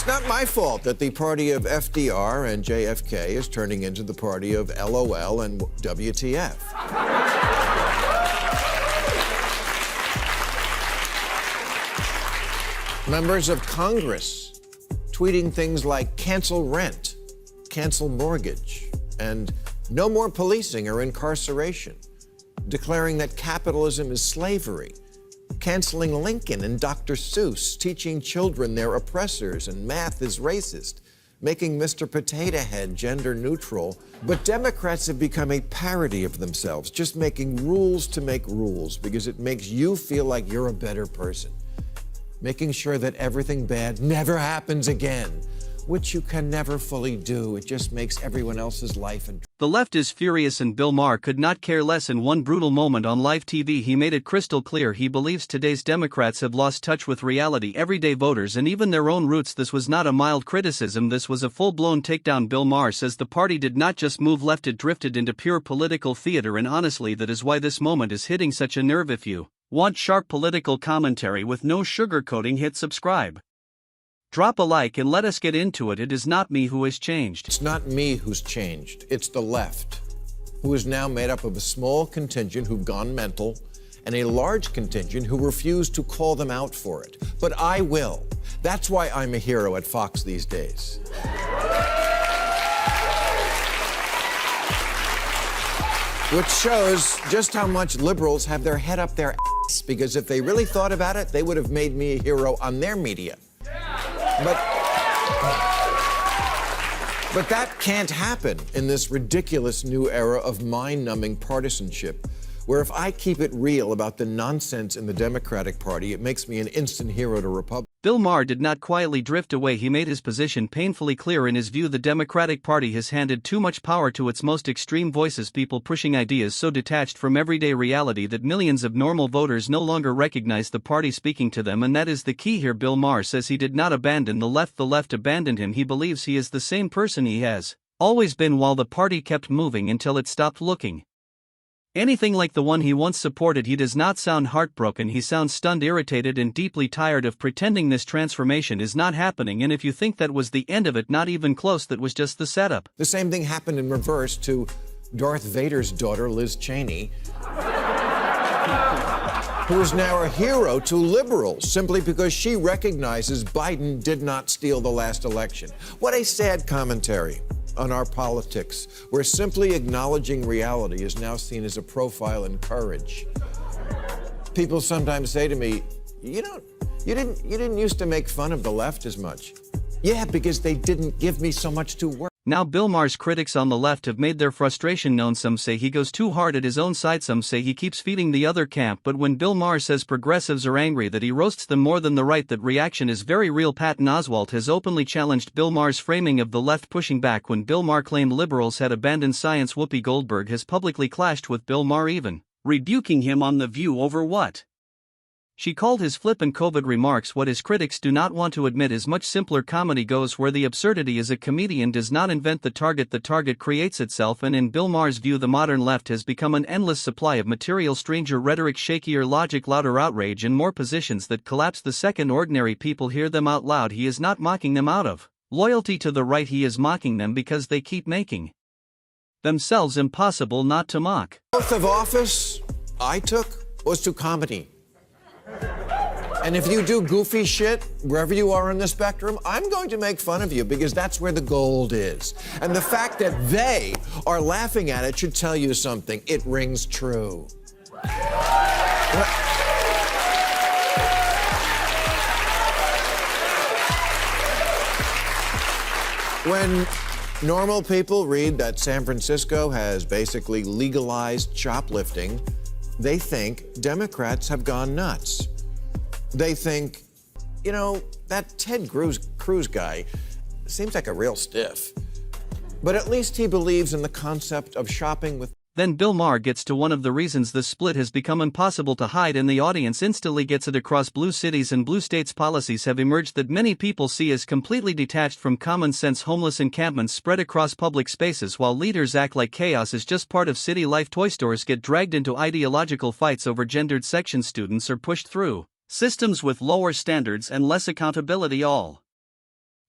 It's not my fault that the party of FDR and JFK is turning into the party of LOL and WTF. Members of Congress tweeting things like cancel rent, cancel mortgage, and no more policing or incarceration, declaring that capitalism is slavery, canceling Lincoln and Dr. Seuss, teaching children they're oppressors and math is racist, making Mr. Potato Head gender neutral. But Democrats have become a parody of themselves, just making rules to make rules because it makes you feel like you're a better person, making sure that everything bad never happens again, which you can never fully do. It just makes everyone else's life. The left is furious and Bill Maher could not care less. In one brutal moment on live TV, he made it crystal clear he believes today's Democrats have lost touch with reality, everyday voters, and even their own roots. This was not a mild criticism, this was a full-blown takedown. Bill Maher says the party did not just move left, it drifted into pure political theater, and honestly that is why this moment is hitting such a nerve. If you want sharp political commentary with no sugarcoating, hit subscribe. Drop a like and let us get into it. It is not me who has changed. It's not me who's changed. It's the left, who is now made up of a small contingent who've gone mental and a large contingent who refuse to call them out for it. But I will. That's why I'm a hero at Fox these days. Which shows just how much liberals have their head up their ass, because if they really thought about it, they would have made me a hero on their media. But that can't happen in this ridiculous new era of mind-numbing partisanship, where if I keep it real about the nonsense in the Democratic Party, it makes me an instant hero to Republicans. Bill Maher did not quietly drift away. He made his position painfully clear. In his view, the Democratic Party has handed too much power to its most extreme voices, people pushing ideas so detached from everyday reality that millions of normal voters no longer recognize the party speaking to them, and that is the key here. Bill Maher says he did not abandon the left abandoned him. He believes he is the same person he has always been, while the party kept moving until it stopped looking anything like the one he once supported. He does not sound heartbroken, he sounds stunned, irritated, and deeply tired of pretending this transformation is not happening. And if you think that was the end of it, not even close, that was just the setup. The same thing happened in reverse to Darth Vader's daughter, Liz Cheney, who is now a hero to liberals simply because she recognizes Biden did not steal the last election. What a sad commentary on our politics, where simply acknowledging reality is now seen as a profile in courage. People sometimes say to me, you didn't used to make fun of the left as much. Yeah, because they didn't give me so much to work. Now Bill Maher's critics on the left have made their frustration known. Some say he goes too hard at his own side, some say he keeps feeding the other camp. But when Bill Maher says progressives are angry that he roasts them more than the right, that reaction is very real. Patton Oswalt has openly challenged Bill Maher's framing of the left, pushing back when Bill Maher claimed liberals had abandoned science. Whoopi Goldberg has publicly clashed with Bill Maher, even rebuking him on The View over what she called his flippant COVID remarks. What his critics do not want to admit is much simpler. Comedy goes where the absurdity is. A comedian does not invent the target creates itself. And in Bill Maher's view, the modern left has become an endless supply of material, stranger rhetoric, shakier logic, louder outrage, and more positions that collapse the second ordinary people hear them out loud. He is not mocking them out of loyalty to the right, he is mocking them because they keep making themselves impossible not to mock. The oath of office I took was to comedy. And if you do goofy shit, wherever you are on the spectrum, I'm going to make fun of you because that's where the gold is. And the fact that they are laughing at it should tell you something. It rings true. When normal people read that San Francisco has basically legalized shoplifting, they think Democrats have gone nuts. They think, that Ted Cruz guy seems like a real stiff. But at least he believes in the concept of shopping with. Then Bill Maher gets to one of the reasons the split has become impossible to hide, and the audience instantly gets it across. Blue cities and blue states policies have emerged that many people see as completely detached from common sense. Homeless encampments spread across public spaces while leaders act like chaos is just part of city life. Toy stores get dragged into ideological fights over gendered sections. Students are pushed through systems with lower standards and less accountability, all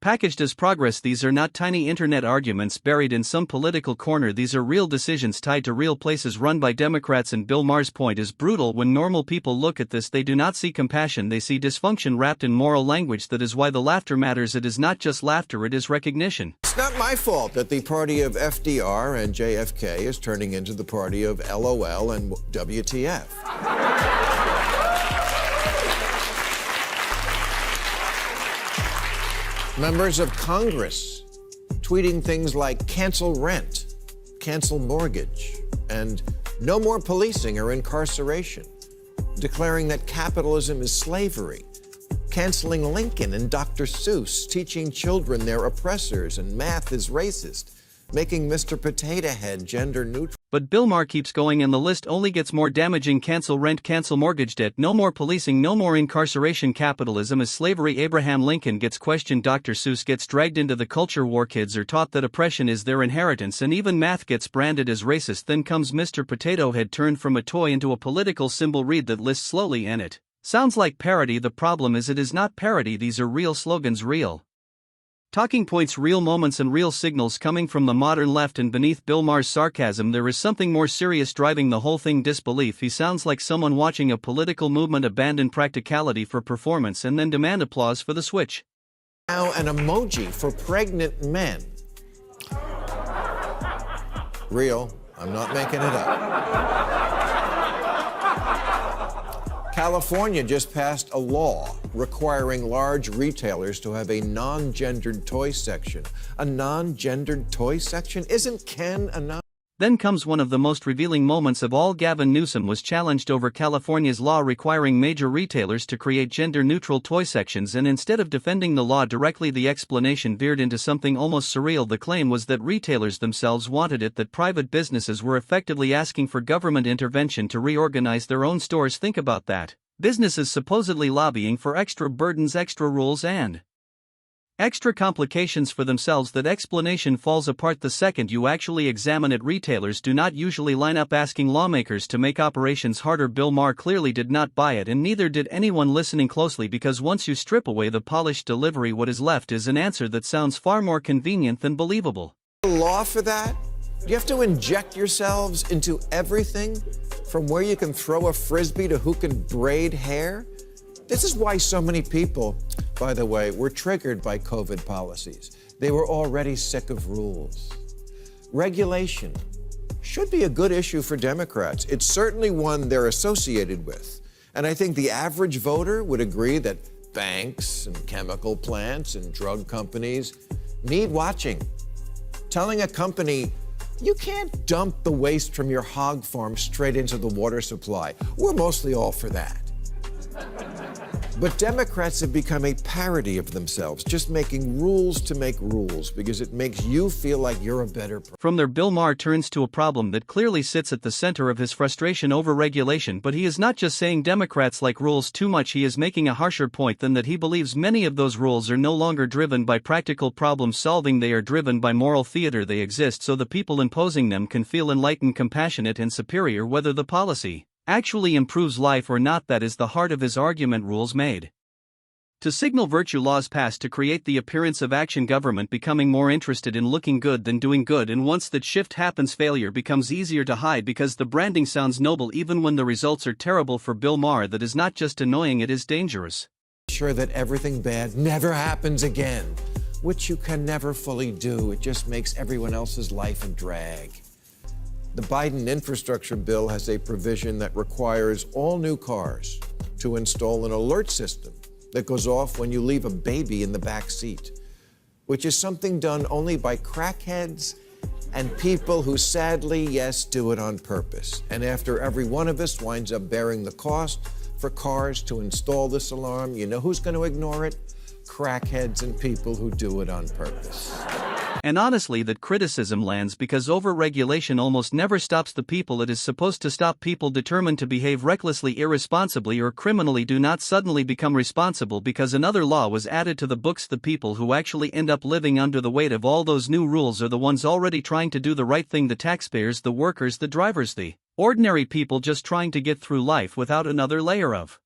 Packaged as progress, these are not tiny internet arguments buried in some political corner. These are real decisions tied to real places run by Democrats, and Bill Maher's point is brutal. When normal people look at this, they do not see compassion, they see dysfunction wrapped in moral language. That is why the laughter matters. It is not just laughter, it is recognition. It's not my fault that the party of FDR and JFK is turning into the party of LOL and WTF. Members of Congress tweeting things like cancel rent, cancel mortgage, and no more policing or incarceration, declaring that capitalism is slavery, canceling Lincoln and Dr. Seuss, teaching children they're oppressors and math is racist, making Mr. Potato Head gender neutral. But Bill Maher keeps going and the list only gets more damaging. Cancel rent, cancel mortgage debt, no more policing, no more incarceration. Capitalism is slavery. Abraham Lincoln gets questioned. Dr. Seuss gets dragged into the culture war. Kids are taught that oppression is their inheritance, and even math gets branded as racist. Then comes Mr. Potato Head, turned from a toy into a political symbol. Read that list slowly and it sounds like parody. The problem is it is not parody. These are real slogans, real talking points, real moments, and real signals coming from the modern left. And beneath Bill Maher's sarcasm, there is something more serious driving the whole thing: disbelief. He sounds like someone watching a political movement abandon practicality for performance and then demand applause for the switch. Now an emoji for pregnant men. Real, I'm not making it up. California just passed a law requiring large retailers to have a non-gendered toy section. A non-gendered toy section? Isn't Ken a non? Then comes one of the most revealing moments of all. Gavin Newsom was challenged over California's law requiring major retailers to create gender-neutral toy sections, and instead of defending the law directly, the explanation veered into something almost surreal. The claim was that retailers themselves wanted it, that private businesses were effectively asking for government intervention to reorganize their own stores. Think about that. Businesses supposedly lobbying for extra burdens, extra rules, and extra complications for themselves. That explanation falls apart the second you actually examine it. Retailers do not usually line up asking lawmakers to make operations harder. Bill Maher clearly did not buy it, and neither did anyone listening closely, because once you strip away the polished delivery, what is left is an answer that sounds far more convenient than believable. Law for that? You have to inject yourselves into everything, from where you can throw a frisbee to who can braid hair? This is why so many people, by the way, were triggered by COVID policies. They were already sick of rules. Regulation should be a good issue for Democrats. It's certainly one they're associated with. And I think the average voter would agree that banks and chemical plants and drug companies need watching. Telling a company, you can't dump the waste from your hog farm straight into the water supply. We're mostly all for that. But Democrats have become a parody of themselves, just making rules to make rules because it makes you feel like you're a better person. From there, Bill Maher turns to a problem that clearly sits at the center of his frustration over regulation. But he is not just saying Democrats like rules too much, he is making a harsher point than that. He believes many of those rules are no longer driven by practical problem solving, they are driven by moral theater. They exist so the people imposing them can feel enlightened, compassionate, and superior, whether the policy actually improves life or not. That is the heart of his argument. Rules made to signal virtue, laws passed to create the appearance of action, government becoming more interested in looking good than doing good, and once that shift happens, failure becomes easier to hide because the branding sounds noble even when the results are terrible. For Bill Maher, that is not just annoying, it is dangerous. Sure that everything bad never happens again, which you can never fully do. It just makes everyone else's life a drag. The Biden infrastructure bill has a provision that requires all new cars to install an alert system that goes off when you leave a baby in the back seat, which is something done only by crackheads and people who sadly, yes, do it on purpose. And after every one of us winds up bearing the cost for cars to install this alarm, you know who's going to ignore it? Crackheads and people who do it on purpose. And honestly, that criticism lands because overregulation almost never stops the people it is supposed to stop. People determined to behave recklessly, irresponsibly, or criminally do not suddenly become responsible because another law was added to the books. The people who actually end up living under the weight of all those new rules are the ones already trying to do the right thing: the taxpayers, the workers, the drivers, the ordinary people just trying to get through life without another layer of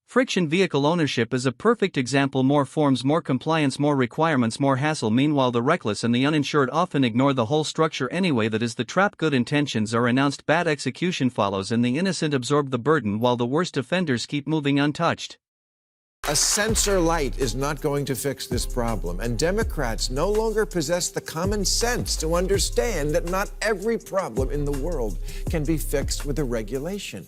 Friction vehicle ownership is a perfect example. More forms, more compliance, more requirements, more hassle. Meanwhile, the reckless and the uninsured often ignore the whole structure anyway. That is the trap. Good intentions are announced, bad execution follows, and the innocent absorb the burden while the worst offenders keep moving untouched. A sensor light is not going to fix this problem, and Democrats no longer possess the common sense to understand that not every problem in the world can be fixed with a regulation.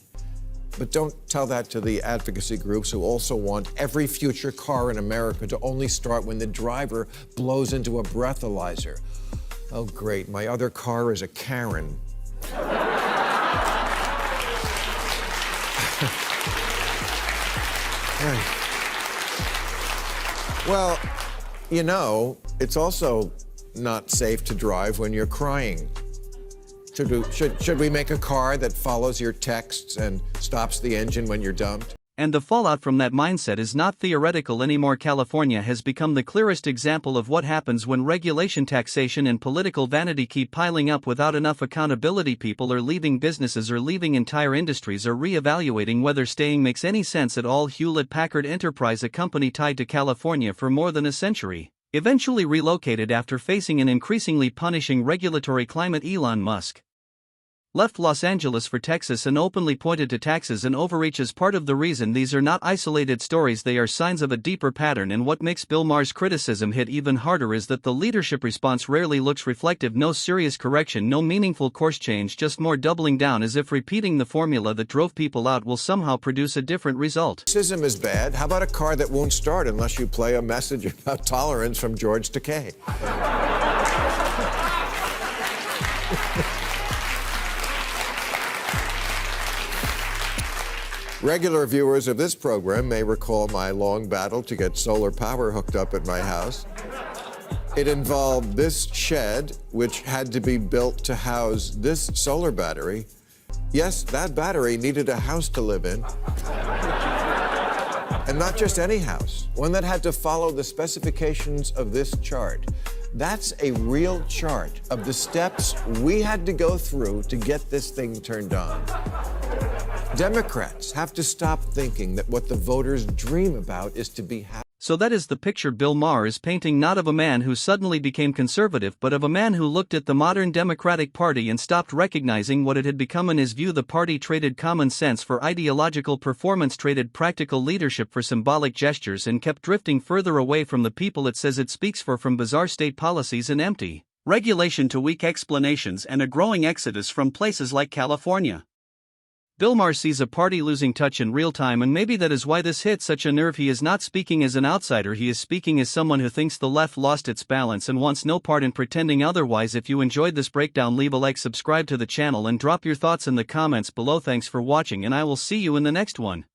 But don't tell that to the advocacy groups who also want every future car in America to only start when the driver blows into a breathalyzer. Oh, great, my other car is a Karen. Well, you know, it's also not safe to drive when you're crying. Should we make a car that follows your texts and stops the engine when you're dumped? And the fallout from that mindset is not theoretical anymore. California has become the clearest example of what happens when regulation, taxation, and political vanity keep piling up without enough accountability. People are leaving businesses or leaving entire industries or re-evaluating whether staying makes any sense at all. Hewlett-Packard Enterprise, a company tied to California for more than a century, eventually relocated after facing an increasingly punishing regulatory climate. Elon Musk left Los Angeles for Texas and openly pointed to taxes and overreach as part of the reason. These are not isolated stories, they are signs of a deeper pattern, and what makes Bill Maher's criticism hit even harder is that the leadership response rarely looks reflective. No serious correction, no meaningful course change, just more doubling down as if repeating the formula that drove people out will somehow produce a different result. Racism is bad. How about a car that won't start unless you play a message about tolerance from George Takei? Regular viewers of this program may recall my long battle to get solar power hooked up at my house. It involved this shed, which had to be built to house this solar battery. Yes, that battery needed a house to live in. And not just any house, one that had to follow the specifications of this chart. That's a real chart of the steps we had to go through to get this thing turned on. Democrats have to stop thinking that what the voters dream about is to be happy. So that is the picture Bill Maher is painting, not of a man who suddenly became conservative, but of a man who looked at the modern Democratic Party and stopped recognizing what it had become. In his view, the party traded common sense for ideological performance, traded practical leadership for symbolic gestures, and kept drifting further away from the people it says it speaks for, from bizarre state policies and empty regulation to weak explanations and a growing exodus from places like California. Bill Maher sees a party losing touch in real time, and maybe that is why this hit such a nerve. He is not speaking as an outsider, he is speaking as someone who thinks the left lost its balance and wants no part in pretending otherwise. If you enjoyed this breakdown, leave a like, subscribe to the channel, and drop your thoughts in the comments below. Thanks for watching, and I will see you in the next one.